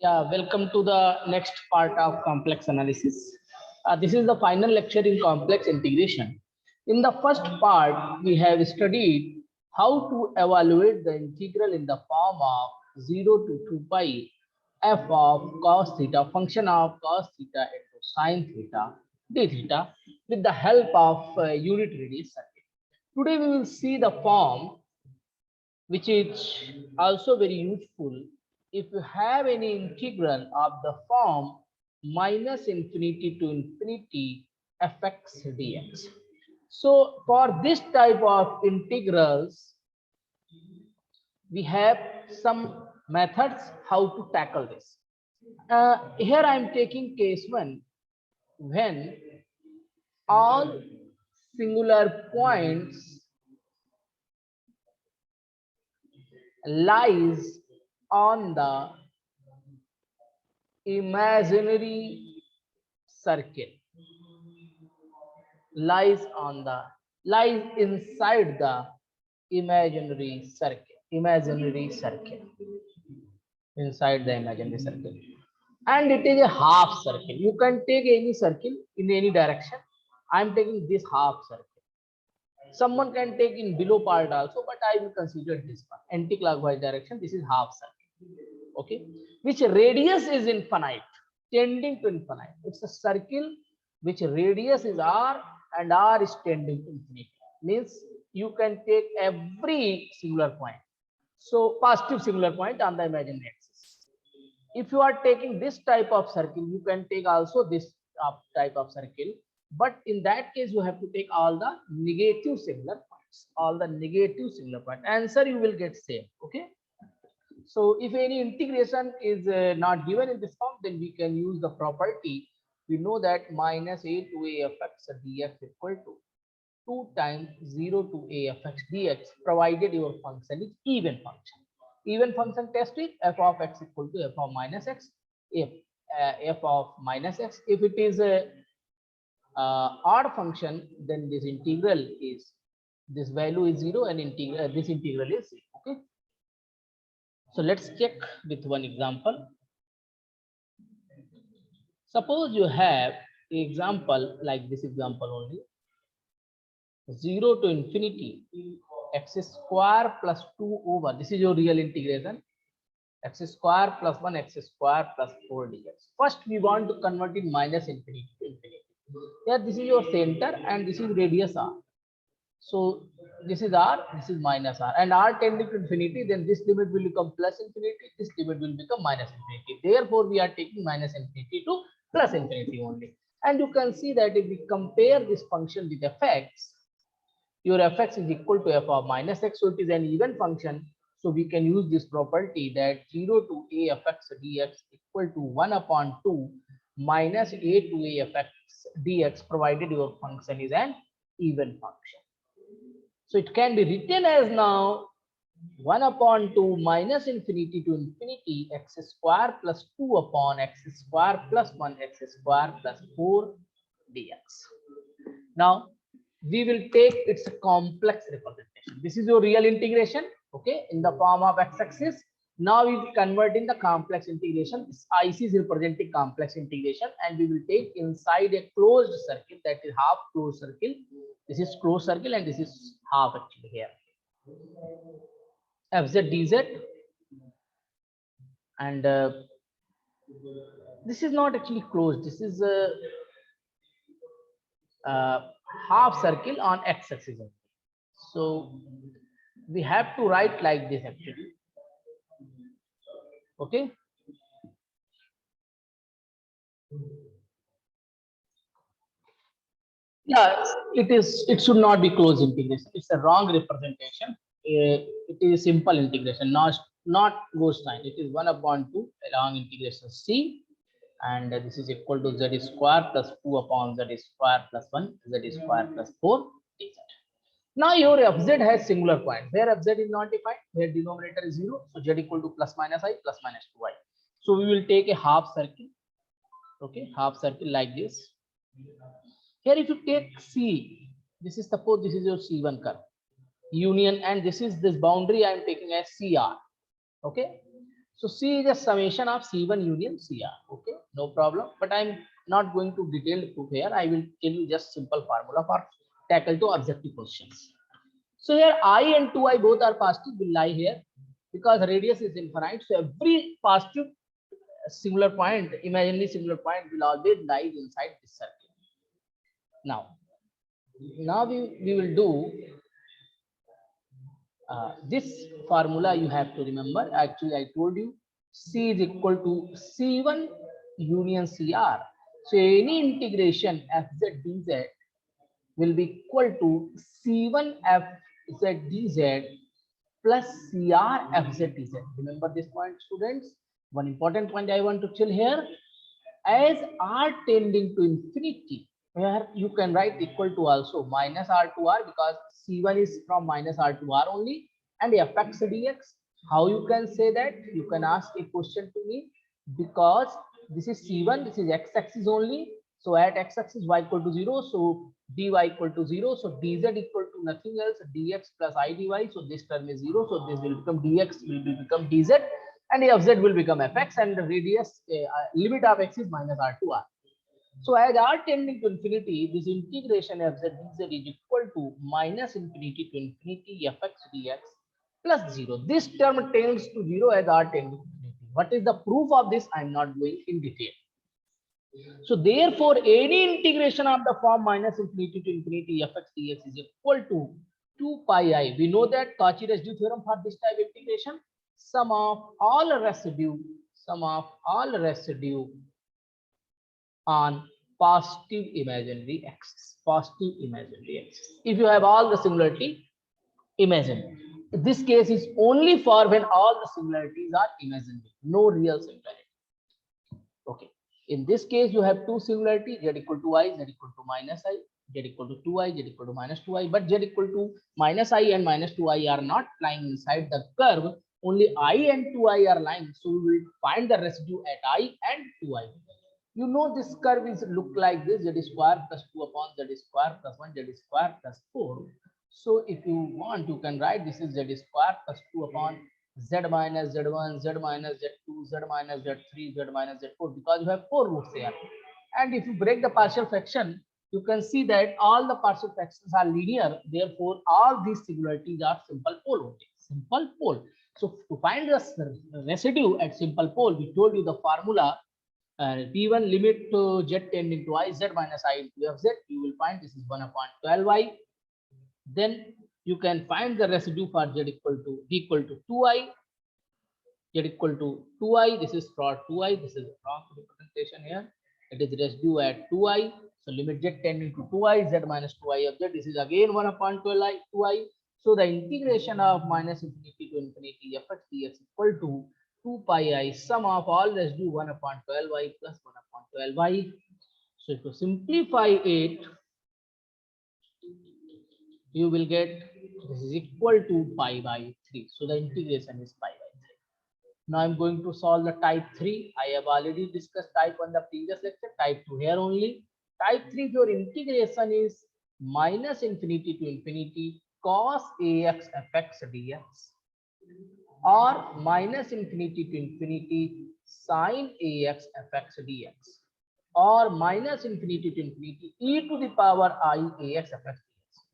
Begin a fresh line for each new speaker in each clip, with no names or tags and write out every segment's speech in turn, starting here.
Yeah, welcome to the next part of complex analysis. This is the final lecture in complex integration. In the first part, we have studied how to evaluate the integral in the form of 0 to 2 pi f of cos theta, function of cos theta into sin theta d theta with the help of unit radius circuit. Today we will see the form which is also very useful if you have any integral of the form minus infinity to infinity fx dx. So for this type of integrals, we have some methods how to tackle this. Here I am taking case one when all singular points lies on the imaginary circle, lies inside the imaginary circle inside the imaginary circle, and it is a half circle. You can take any circle in any direction. I am taking this half circle. Someone can take in below part also, but I will consider this one anti-clockwise direction. This is half circle, okay, which radius is infinite, tending to infinite. It's a circle which radius is r and r is tending to infinity. Means you can take every singular point, so positive singular point on the imaginary axis. If you are taking this type of circle, you can take also this type of circle, but in that case you have to take all the negative singular points, answer you will get same. Okay, so if any integration is not given in this form, then we can use the property. We know that minus a to a f x dx equal to 2 times 0 to a f x dx, provided your function is even function. Even function test is f of x equal to f of minus x, if f of minus x. If it is a odd function, then this integral is, this value is 0 and this integral is 0. Okay, so let's check with one example. Suppose you have an example like this example only. 0 to infinity x square plus 2 over, this is your real integration, x square plus 1 x square plus 4 dx. First we want to convert in minus infinity to infinity. Here this is your center and this is radius r. So this is r, this is minus r, and r tending to infinity, then this limit will become plus infinity, this limit will become minus infinity. Therefore we are taking minus infinity to plus infinity only. And you can see that if we compare this function with fx, your fx is equal to f of minus x, so it is an even function. So we can use this property that 0 to a fx dx equal to 1 upon 2 minus a to a fx dx, provided your function is an even function. So it can be written as now 1 upon 2 minus infinity to infinity x square plus 2 upon x square plus 1 x square plus 4 dx. Now we will take its complex representation. This is your real integration, okay, in the form of x-axis. Now we will convert in the complex integration. This IC is representing complex integration, and we will take inside a closed circle, that is half closed circle. This is closed circle and this is half actually here. Fz dz, and this is not actually closed. This is a half circle on x-axis. So we have to write like this actually. Okay, yeah, it is, it should not be closed integration. It's a wrong representation. It is simple integration, not ghost sign. It is 1 upon 2 along integration c, and this is equal to z square plus 2 upon z square plus 1 z square plus 4 dz. Now your fz has singular point. Where fz is not defined, where denominator is 0, so z equal to plus minus I plus minus 2i. So we will take a half circle. Okay, half circle like this. Here if you take C, this is, suppose this is your C1 curve union, and this is this boundary I am taking as CR. Okay, So C is a summation of C1 union CR. Okay, no problem. But I'm not going to detailed proof here. I will tell you just simple formula for tackle to objective questions. So here I and 2I both are positive will lie here because radius is infinite. So every positive singular point, imaginary singular point will always lie inside this circle. Now we will do this formula. You have to remember. Actually, I told you C is equal to C1 union CR. So any integration fz dz will be equal to C1 fz dz plus CR fz dz. Remember this point, students. One important point I want to tell here: as r tending to infinity, where you can write equal to also minus r to r, because C1 is from minus r to r only, and fx dx. How you can say that? You can ask a question to me, because this is C1, this is x-axis only. So at x-axis y equal to 0, so dy equal to 0, so dz equal to nothing else, dx plus I dy. So this term is 0, so this will become dx will become dz, and fz will become fx, and the radius limit of x is minus r to r. So as r tending to infinity, this integration fz dz is equal to minus infinity to infinity fx dx plus 0. This term tends to 0 as r tending to infinity. What is the proof of this? I am not going in detail. So therefore, any integration of the form minus infinity to infinity fx dx is equal to 2 pi I. We know that Cauchy residue theorem for this type of integration. Sum of all residue on positive imaginary axis. Positive imaginary axis. If you have all the singularity imaginary. This case is only for when all the singularities are imaginary, no real singularity. Okay. In this case, you have two singularity, z equal to I, z equal to minus I, z equal to 2I, z equal to minus 2I, but z equal to minus I and minus 2I are not lying inside the curve. Only I and 2I are lying. So we will find the residue at I and 2I. You know this curve is look like this: z square plus 2 upon z square plus 1 z square plus 4. So if you want, you can write this is z square plus 2 upon z minus z1, z minus z2, z minus z3, z minus z4, because you have 4 roots here. And if you break the partial fraction, you can see that all the partial fractions are linear. Therefore, all these singularities are simple pole only. Simple pole. So to find the residue at simple pole, we told you the formula. P1 limit to z tending to I, z minus I into fz, you will find this is 1 upon 12i. Then you can find the residue for z equal to 2i, z equal to 2i. This is for 2i. This is a wrong representation here. It is residue at 2i. So limit z tending to 2i, z minus 2i of z. This is again 1 upon 12i, 2i. So the integration of minus infinity to infinity fx dx equal to 2 pi I sum of all residue 1 upon 12i plus 1 upon 12i. So if you simplify it, you will get this is equal to pi by 3. So the integration is pi by 3. Now I'm going to solve the type 3. I have already discussed type 1 the previous lecture. Type 2 here only. Type 3, your integration is minus infinity to infinity cos ax fx dx, or minus infinity to infinity sine ax fx dx, or minus infinity to infinity e to the power I ax fx dx.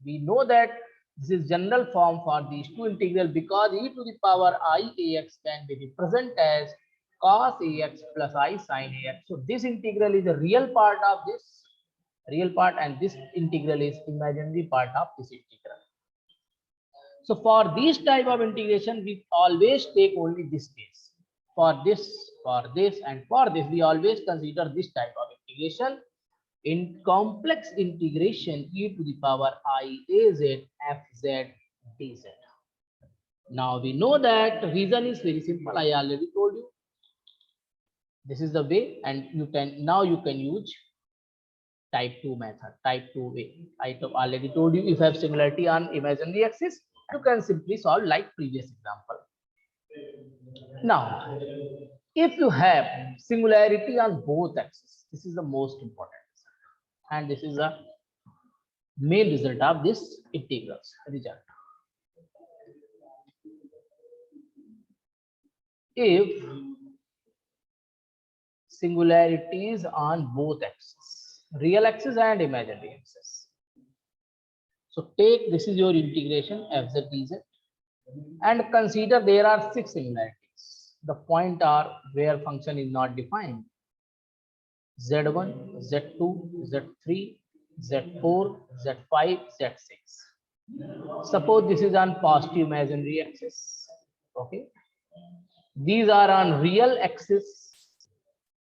We know that this is general form for these two integral, because e to the power I ax can be represented as cos ax plus I sine ax. So this integral is a real part of this real part, and this integral is imaginary part of this integral. So for this type of integration, we always take only this case. For this, and for this, we always consider this type of integration. In complex integration, e to the power I az fz dz. Now we know that reason is very simple. I already told you. This is the way, and you can use type 2 method, type 2 way. I already told you, if you have similarity on imaginary axis, you can simply solve like previous example. Now, if you have singularity on both axes, this is the most important result, and this is the main result of this integrals result. If singularities on both axes, real axis and imaginary axis. So take, this is your integration fz dz, and consider there are 6 singularities. The point are where function is not defined: z1, z2, z3, z4, z5, z6. Suppose this is on positive imaginary axis. Okay, these are on real axis,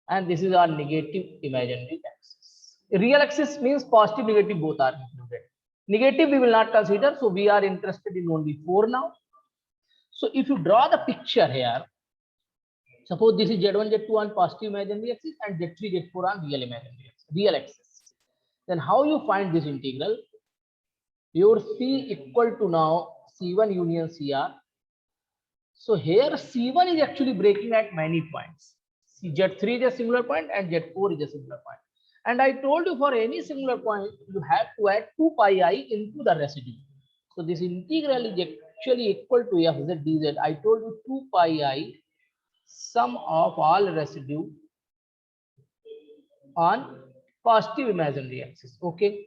and this is on negative imaginary axis. Real axis means positive, negative both are included. Negative we will not consider, so we are interested in only 4 now. So if you draw the picture here, suppose this is z1, z2 on positive imaginary axis and z3, z4 on real imaginary axis, real axis. Then how you find this integral? Your C equal to now C1 union CR. So here C1 is actually breaking at many points. Z3 is a singular point and Z4 is a singular point. And I told you for any singular point, you have to add 2 pi I into the residue. So this integral is actually equal to fz dz. I told you 2 pi I sum of all residue on positive imaginary axis. Okay.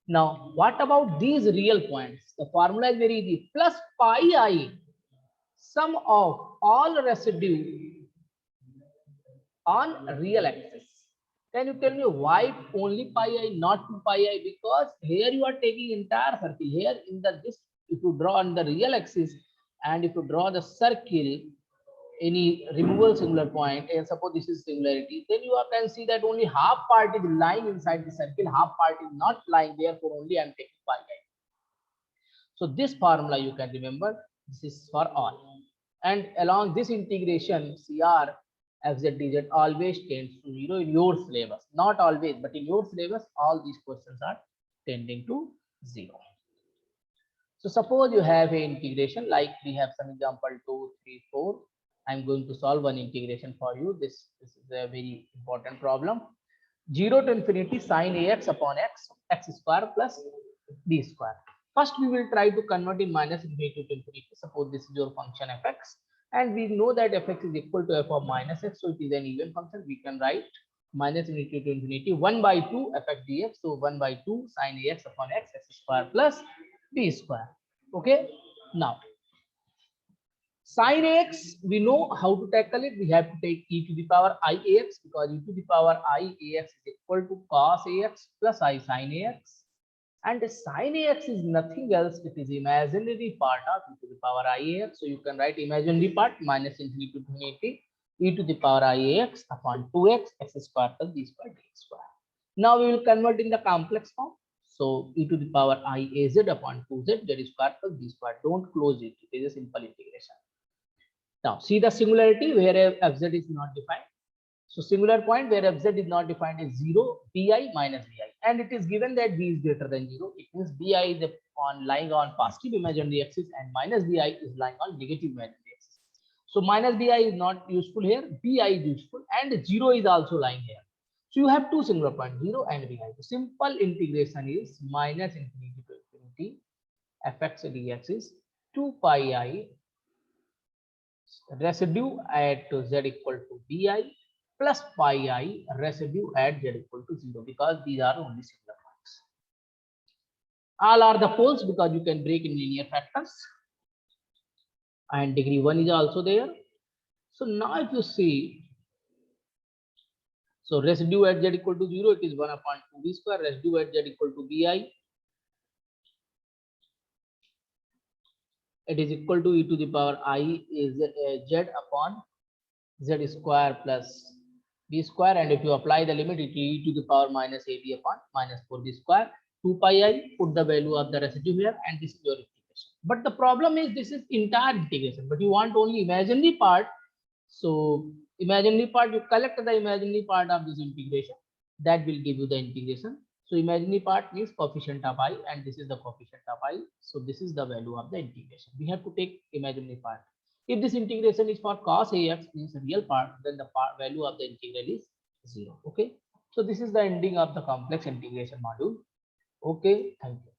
Now, what about these real points? The formula is very easy. Plus pi I sum of all residue on real axis. Can you tell me why only pi I, not 2 pi I? Because here you are taking entire circle. Here in the this, if you draw on the real axis and if you draw the circle, any removable singular point, and suppose this is singularity, then you can see that only half part is lying inside the circle, half part is not lying. Therefore, only I am taking pi I. So this formula you can remember. This is for all. And along this integration, CR fz dz always tends to 0 in your syllabus. Not always, but in your syllabus, all these questions are tending to 0. So suppose you have a integration, like we have some example 2, 3, 4. I'm going to solve one integration for you. This is a very important problem. 0 to infinity sine ax upon x, x square plus b square. First, we will try to convert in minus infinity to infinity. Suppose this is your function fx, and we know that fx is equal to f of minus x, so it is an even function. We can write minus infinity to infinity 1 by 2 fx dx. So 1 by 2 sine ax upon x, x square plus b square. Okay. Now, sine ax, we know how to tackle it. We have to take e to the power I ax, because e to the power I ax is equal to cos ax plus I sine ax. And sine ax is nothing else. It is imaginary part of e to the power I ax. So you can write imaginary part minus infinity to infinity e to the power I ax upon 2x, x square plus b square d square. Now we will convert in the complex form. So e to the power I az upon 2z, z square plus b square. Don't close it. It is a simple integration. Now see the singularity where fz is not defined. So singular point where fz is not defined is 0, bi minus bi, and it is given that b is greater than 0. It means bi is lying on positive imaginary axis and minus bi is lying on negative imaginary axis. So minus bi is not useful here, bi is useful, and 0 is also lying here. So you have two singular points, 0 and bi. The simple integration is minus infinity to infinity fx dx is 2 pi I residue at z equal to bi plus pi I residue at z equal to 0, because these are only singular points. All are the poles because you can break in linear factors, and degree 1 is also there. So now if you see, so residue at z equal to 0, it is 1 upon 2b square. Residue at z equal to bi, it is equal to e to the power I is z upon z square plus b square, and if you apply the limit, it will e to the power minus ab upon minus 4b square. 2 pi I, put the value of the residue here, and this is your integration. But the problem is this is entire integration, but you want only imaginary part. So imaginary part, you collect the imaginary part of this integration, that will give you the integration. So imaginary part means coefficient of I, and this is the coefficient of I. So this is the value of the integration. We have to take imaginary part. If this integration is for cos ax, means real part, then the value of the integral is 0. Okay. So this is the ending of the complex integration module. Okay. Thank you.